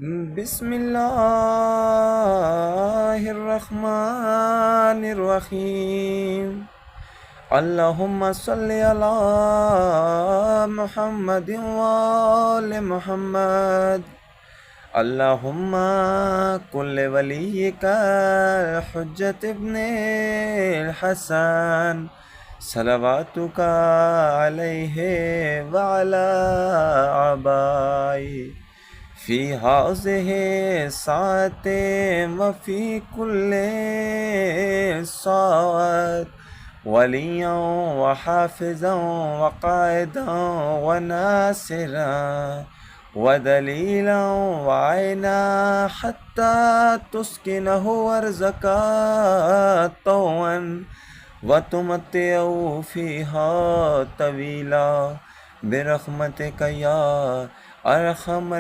بسم الله الرحمن الرحيم. اللهم صل على محمد وآل محمد. اللهم كن لوليك الحجة ابن الحسن صلواتك عليه وعلى آبائه في هذه الساعة وفي كل ساعة، وليا وحافظا وقائدا وناصرا ودليلا وعينا حتى تسكنه ورزقا طوعا وتمتعه فيها طويلا برحمتك يا أرحم